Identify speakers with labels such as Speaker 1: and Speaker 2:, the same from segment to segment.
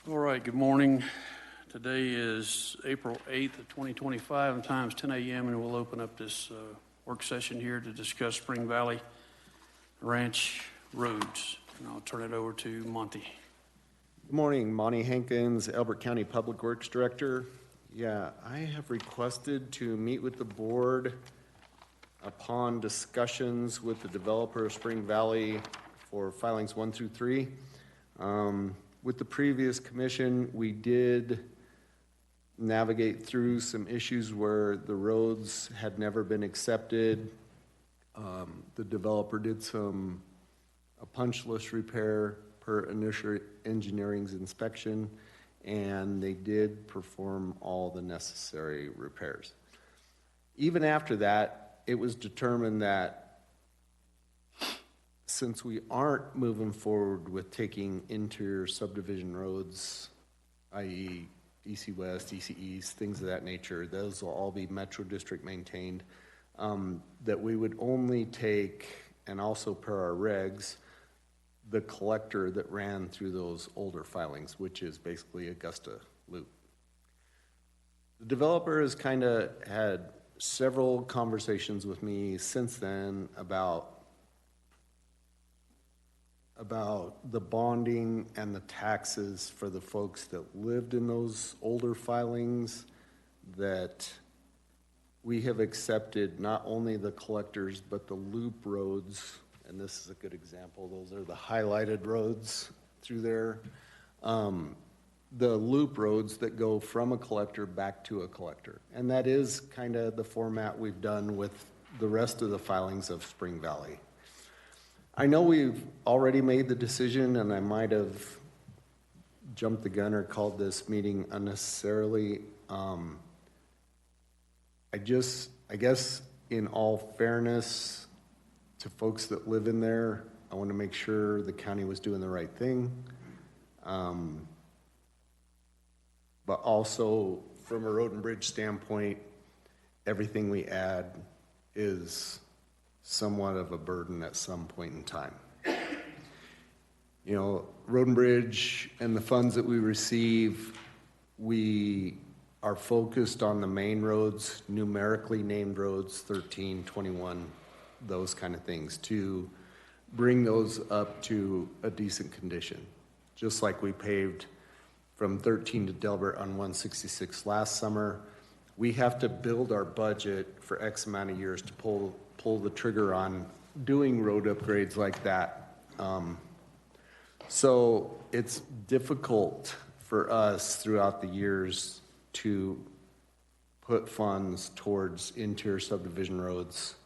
Speaker 1: All right, good morning. Today is April 8th of 2025, and time's 10 a.m., and we'll open up this work session here to discuss Spring Valley Ranch roads. And I'll turn it over to Monty.
Speaker 2: Good morning, Monty Hankins, Elbert County Public Works Director. Yeah, I have requested to meet with the board upon discussions with the developer of Spring Valley for filings 1 through 3. With the previous commission, we did navigate through some issues where the roads had never been accepted. The developer did a punch list repair per initial engineering's inspection, and they did perform all the necessary repairs. Even after that, it was determined that since we aren't moving forward with taking interior subdivision roads, i.e. DC West, DC East, things of that nature, those will all be Metro District maintained, that we would only take, and also per our regs, the collector that ran through those older filings, which is basically Augusta Loop. The developer has kind of had several conversations with me since then about the bonding and the taxes for the folks that lived in those older filings, that we have accepted not only the collectors but the loop roads, and this is a good example. Those are the highlighted roads through there. The loop roads that go from a collector back to a collector. And that is kind of the format we've done with the rest of the filings of Spring Valley. I know we've already made the decision, and I might have jumped the gun or called this meeting unnecessarily. I guess in all fairness to folks that live in there, I want to make sure the county was doing the right thing. But also from a road and bridge standpoint, everything we add is somewhat of a burden at some point in time. You know, road and bridge and the funds that we receive, we are focused on the main roads, numerically named roads, 13, 21, those kind of things, to bring those up to a decent condition. Just like we paved from 13 to Delbert on 166 last summer, we have to build our budget for X amount of years to pull the trigger on doing road upgrades like that. So it's difficult for us throughout the years to put funds towards interior subdivision roads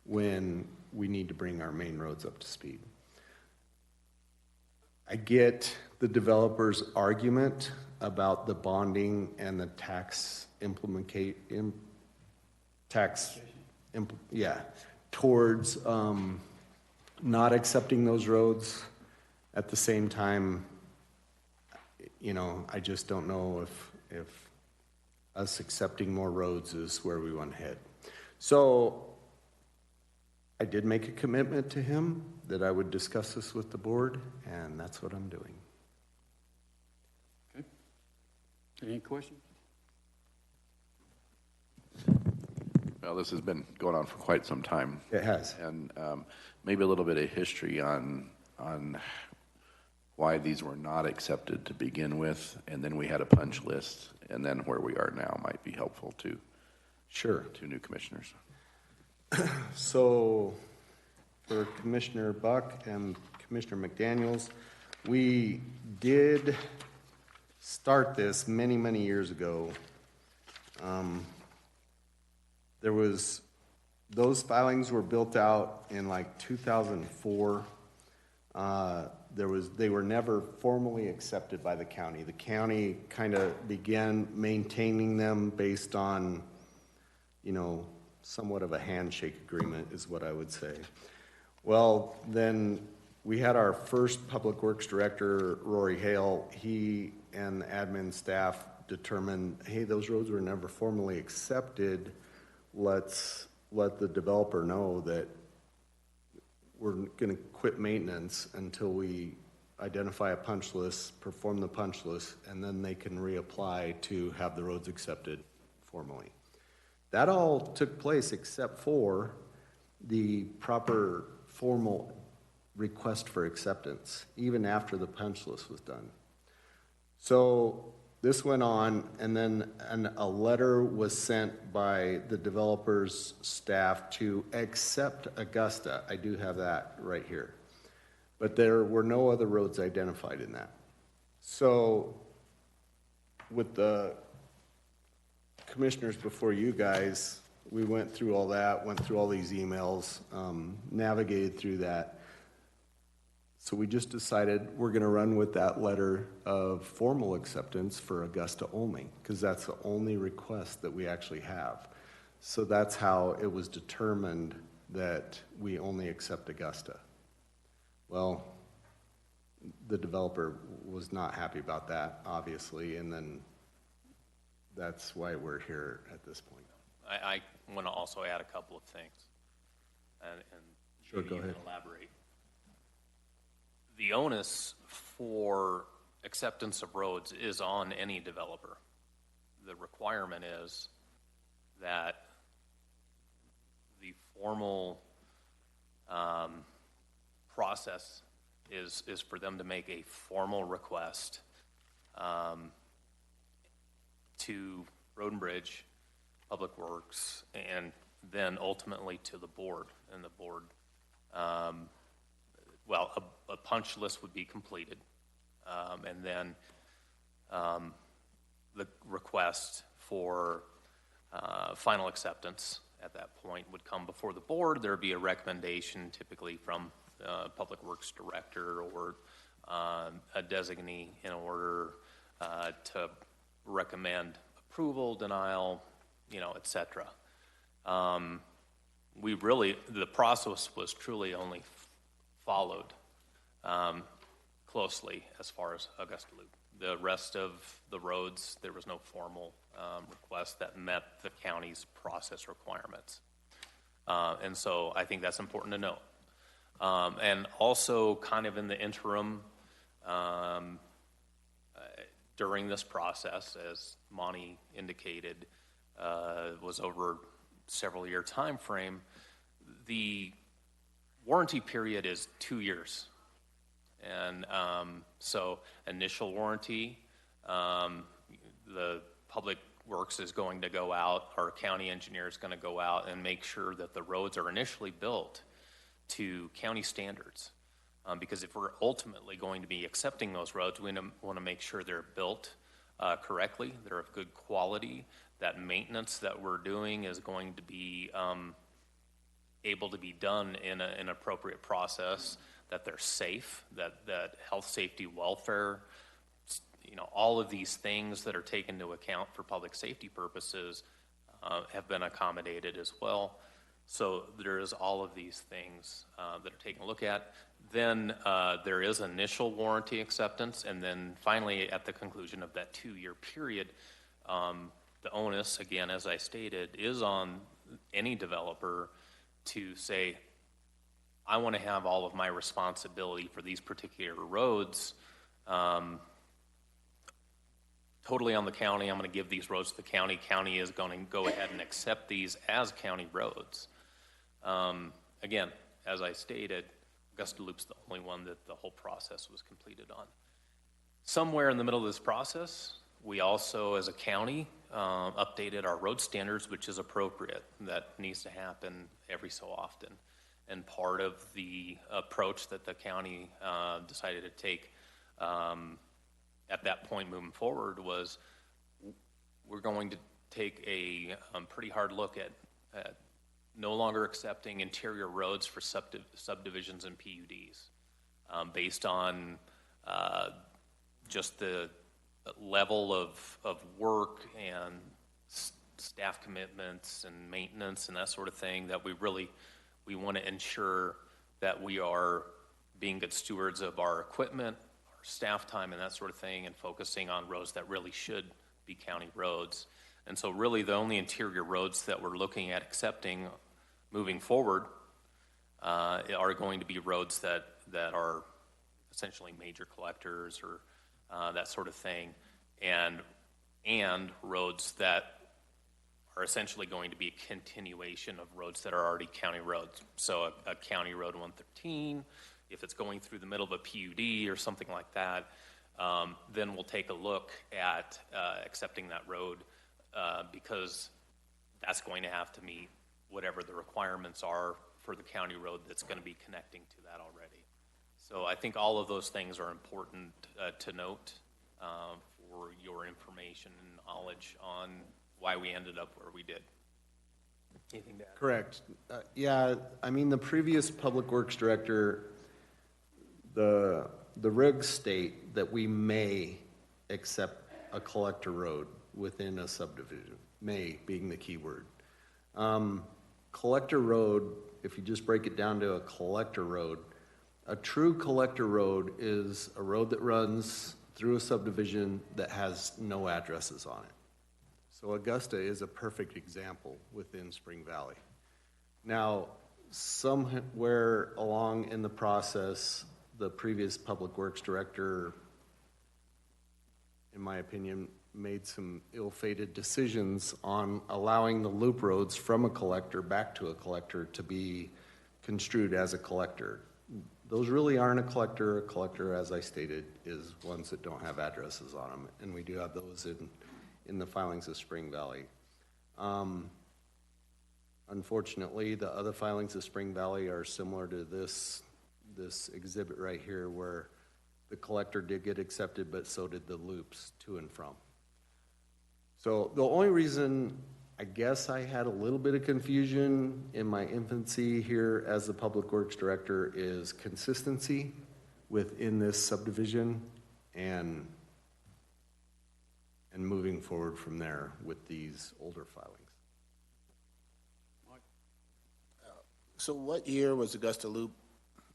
Speaker 2: when we need to bring our main roads up to speed. I get the developer's argument about the bonding and the towards not accepting those roads. At the same time, you know, I just don't know if us accepting more roads is where we want to head. So I did make a commitment to him that I would discuss this with the board, and that's what I'm doing.
Speaker 1: Okay. Any questions?
Speaker 3: Well, this has been going on for quite some time.
Speaker 2: It has.
Speaker 3: And maybe a little bit of history on why these were not accepted to begin with, and then we had a punch list, and then where we are now might be helpful to new commissioners.
Speaker 2: So for Commissioner Buck and Commissioner McDaniels, we did start this many, many years ago. Those filings were built out in like 2004. They were never formally accepted by the county. The county kind of began maintaining them based on, you know, somewhat of a handshake agreement is what I would say. Well, then we had our first public works director, Rory Hale. He and the admin staff determined, hey, those roads were never formally accepted. Let's let the developer know that we're going to quit maintenance until we identify a punch list, perform the punch list, and then they can reapply to have the roads accepted formally. That all took place except for the proper formal request for acceptance, even after the punch list was done. So this went on, and then a letter was sent by the developer's staff to accept Augusta. I do have that right here. But there were no other roads identified in that. So with the commissioners before you guys, we went through all that, went through all these emails, navigated through that. So we just decided we're going to run with that letter of formal acceptance for Augusta only, because that's the only request that we actually have. So that's how it was determined that we only accept Augusta. Well, the developer was not happy about that, obviously, and then that's why we're here at this point.
Speaker 4: I want to also add a couple of things, and
Speaker 2: Sure,
Speaker 4: maybe
Speaker 2: go
Speaker 4: you
Speaker 2: ahead.
Speaker 4: can elaborate. The onus for acceptance of roads is on any developer. The requirement is that the formal process is for them to make a formal request to Road and Bridge, Public Works, and then ultimately to the board. And the board, a punch list would be completed, and then the request for final acceptance at that point would come before the board. There would be a recommendation typically from Public Works Director or a designee in order to recommend approval, denial, et cetera. The process was truly only followed closely as far as Augusta Loop. The rest of the roads, there was no formal request that met the county's process requirements. And so I think that's important to note. And also kind of in the interim, during this process, as Monty indicated, was over several year time frame, the warranty period is 2 years. And so initial warranty, the Public Works is going to go out, our county engineer is going to go out and make sure that the roads are initially built to county standards. Because if we're ultimately going to be accepting those roads, we want to make sure they're built correctly, they're of good quality, that maintenance that we're doing is going to be able to be done in an appropriate process, that they're safe, that health, safety, welfare, all of these things that are taken into account for public safety purposes have been accommodated as well. So there is all of these things that are taken a look at. Then there is initial warranty acceptance, and then finally at the conclusion of that 2-year period, the onus, again, as I stated, is on any developer to say, I want to have all of my responsibility for these particular roads totally on the county. I'm going to give these roads to the county. County is going to go ahead and accept these as county roads. Again, as I stated, Augusta Loop's the only one that the whole process was completed on. Somewhere in the middle of this process, we also, as a county, updated our road standards, which is appropriate. That needs to happen every so often. And part of the approach that the county decided to take at that point moving forward was we're going to take a pretty hard look at no longer accepting interior roads for subdivisions and PUDs based on just the level of work and staff commitments and maintenance and that sort of thing, that we want to ensure that we are being good stewards of our equipment, our staff time and that sort of thing, and focusing on roads that really should be county roads. And so really the only interior roads that we're looking at accepting moving forward are going to be roads that are essentially major collectors or that sort of thing, and roads that are essentially going to be a continuation of roads that are already county roads. So a County Road 113, if it's going through the middle of a PUD or something like that, then we'll take a look at accepting that road because that's going to have to meet whatever the requirements are for the county road that's going to be connecting to that already. So I think all of those things are important to note for your information and knowledge on why we ended up where we did. Anything to add?
Speaker 2: Correct. Yeah, I mean, the previous Public Works Director, the regs state that we may accept a collector road within a subdivision, may being the key word. Collector road, if you just break it down to a collector road, a true collector road is a road that runs through a subdivision that has no addresses on it. So Augusta is a perfect example within Spring Valley. Now, somewhere along in the process, the previous Public Works Director, in my opinion, made some ill-fated decisions on allowing the loop roads from a collector back to a collector to be construed as a collector. Those really aren't a collector. A collector, as I stated, is ones that don't have addresses on them, and we do have those in the filings of Spring Valley. Unfortunately, the other filings of Spring Valley are similar to this exhibit right here, where the collector did get accepted, but so did the loops to and from. So the only reason I guess I had a little bit of confusion in my infancy here as the Public Works Director is consistency within this subdivision and moving forward from there with these older filings.
Speaker 5: So what year was Augusta Loop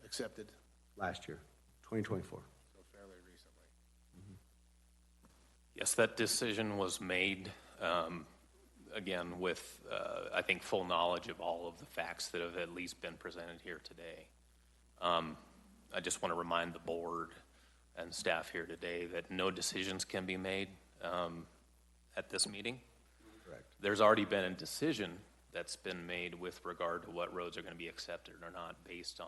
Speaker 5: accepted?
Speaker 2: Last year, 2024.
Speaker 5: So fairly recently.
Speaker 4: Yes, that decision was made, again, with, I think, full knowledge of all of the facts that have at least been presented here today. I just want to remind the board and staff here today that no decisions can be made at this meeting.
Speaker 2: Correct.
Speaker 4: There's already been a decision that's been made with regard to what roads are going to be accepted or not based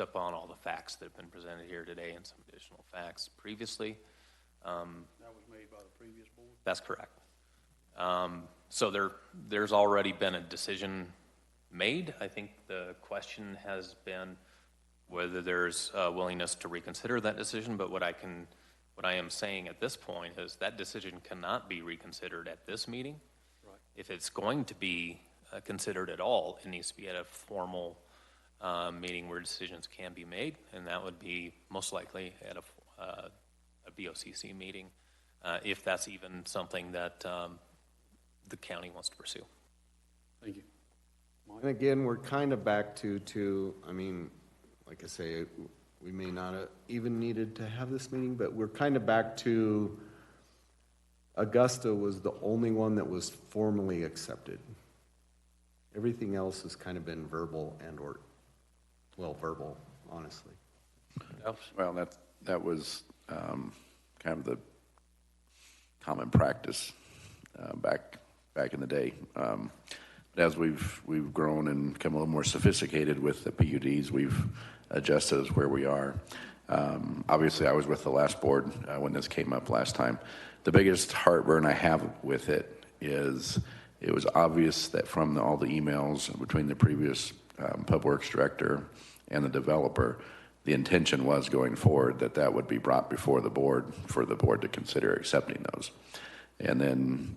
Speaker 4: upon all the facts that have been presented here today and some additional facts previously.
Speaker 1: That was made by the previous board?
Speaker 4: That's correct. So there's already been a decision made. I think the question has been whether there's a willingness to reconsider that decision, but what I am saying at this point is that decision cannot be reconsidered at this meeting.
Speaker 1: Right.
Speaker 4: If it's going to be considered at all, it needs to be at a formal meeting where decisions can be made, and that would be most likely at a BOCC meeting, if that's even something that the county wants to pursue.
Speaker 1: Thank you.
Speaker 2: And again, we're kind of back to, I mean, like I say, we may not have even needed to have this meeting, but we're kind of back to Augusta was the only one that was formally accepted. Everything else has kind of been verbal verbal, honestly.
Speaker 3: Well, that was kind of the common practice back in the day. But as we've grown and become a little more sophisticated with the PUDs, we've adjusted as where we are. Obviously, I was with the last board when this came up last time. The biggest heartburn I have with it is it was obvious that from all the emails between the previous Public Works Director and the developer, the intention was going forward that would be brought before the board for the board to consider accepting those. And then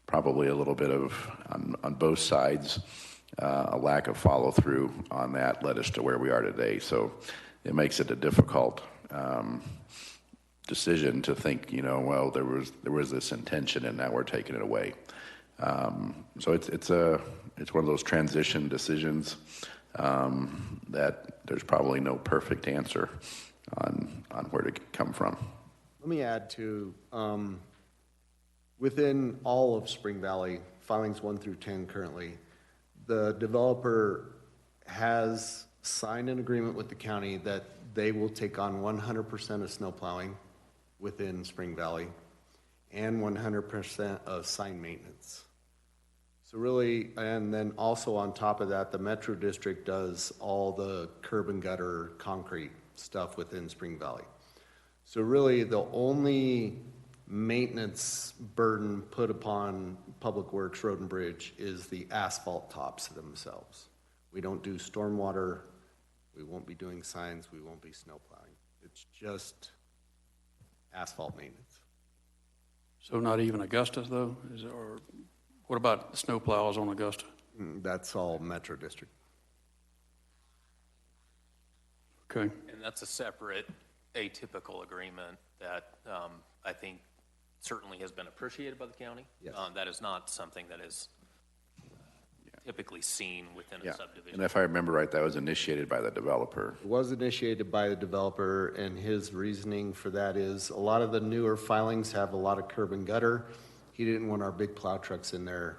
Speaker 3: probably a little bit of, on both sides, a lack of follow through on that led us to where we are today. So it makes it a difficult decision to think, well, there was this intention and now we're taking it away. So it's one of those transition decisions that there's probably no perfect answer on where to come from.
Speaker 2: Let me add to, within all of Spring Valley, filings 1 through 10 currently, the developer has signed an agreement with the county that they will take on 100% of snow plowing within Spring Valley and 100% of sign maintenance. So really, and then also on top of that, the Metro District does all the curb and gutter concrete stuff within Spring Valley. So really, the only maintenance burden put upon Public Works Road and Bridge is the asphalt tops themselves. We don't do stormwater, we won't be doing signs, we won't be snow plowing. It's just asphalt maintenance.
Speaker 1: So not even Augusta, though? Or what about snow plows on Augusta?
Speaker 2: That's all Metro District.
Speaker 1: Okay.
Speaker 4: And that's a separate atypical agreement that I think certainly has been appreciated by the county.
Speaker 2: Yes.
Speaker 4: That is not something that is typically seen within
Speaker 3: Yeah,
Speaker 4: a subdivision.
Speaker 3: and if I remember right, that was initiated by the developer.
Speaker 2: It was initiated by the developer, and his reasoning for that is a lot of the newer filings have a lot of curb and gutter. He didn't want our big plow trucks in there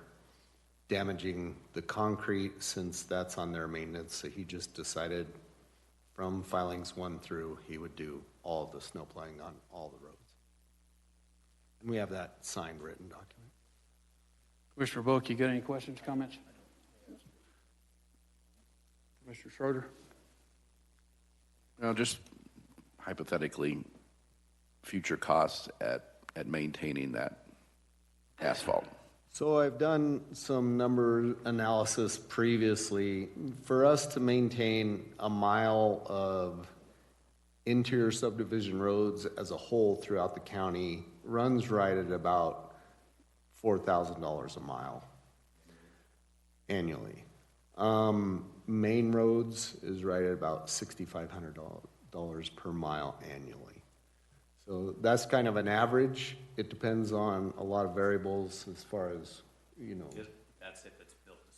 Speaker 2: damaging the concrete since that's on their maintenance, so he just decided from filings 1 through, he would do all the snow plowing on all the roads. And we have that signed, written document.
Speaker 1: Commissioner Bullock, you got any questions, comments? Commissioner Schroeder?
Speaker 3: Well, just hypothetically, future costs at maintaining that asphalt.
Speaker 2: So I've done some number analysis previously. For us to maintain a mile of interior subdivision roads as a whole throughout the county runs right at about $4,000 a mile annually. Main roads is right at about $6,500 per mile annually. So that's kind of an average. It depends on a lot of variables as far as, you know.
Speaker 4: That's if it's built to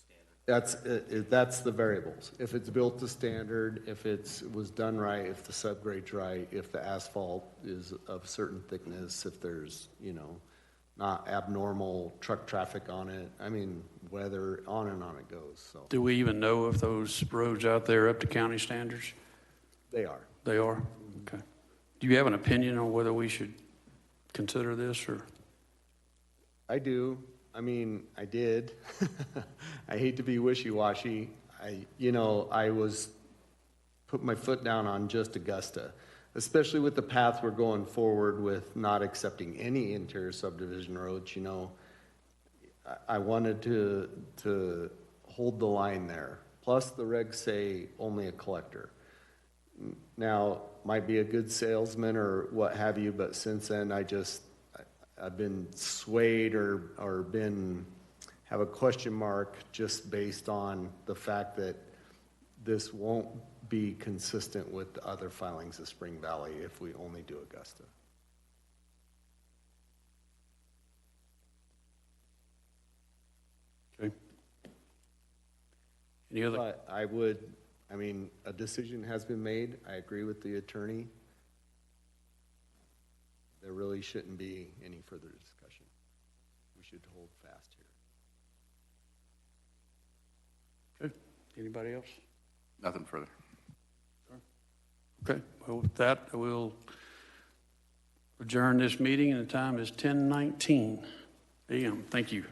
Speaker 4: standard.
Speaker 2: That's the variables. If it's built to standard, if it was done right, if the subgrade's right, if the asphalt is of certain thickness, if there's, you know, not abnormal truck traffic on it. I mean, weather, on and on it goes, so.
Speaker 1: Do we even know if those roads out there are up to county standards?
Speaker 2: They are.
Speaker 1: They are? Okay. Do you have an opinion on whether we should consider this, or?
Speaker 2: I do. I mean, I did. I hate to be wishy-washy. I was put my foot down on just Augusta, especially with the path we're going forward with not accepting any interior subdivision roads. You know, I wanted to hold the line there. Plus, the regs say only a collector. Now, might be a good salesman or what have you, but since then I've been swayed or have a question mark just based on the fact that this won't be consistent with the other filings of Spring Valley if we only do Augusta.
Speaker 1: Okay. Any other?
Speaker 2: But a decision has been made. I agree with the attorney. There really shouldn't be any further discussion. We should hold fast here.
Speaker 1: Okay. Anybody else?
Speaker 3: Nothing further.
Speaker 1: Okay. Well, with that, we'll adjourn this meeting, and the time is 10:19 a.m. Thank you.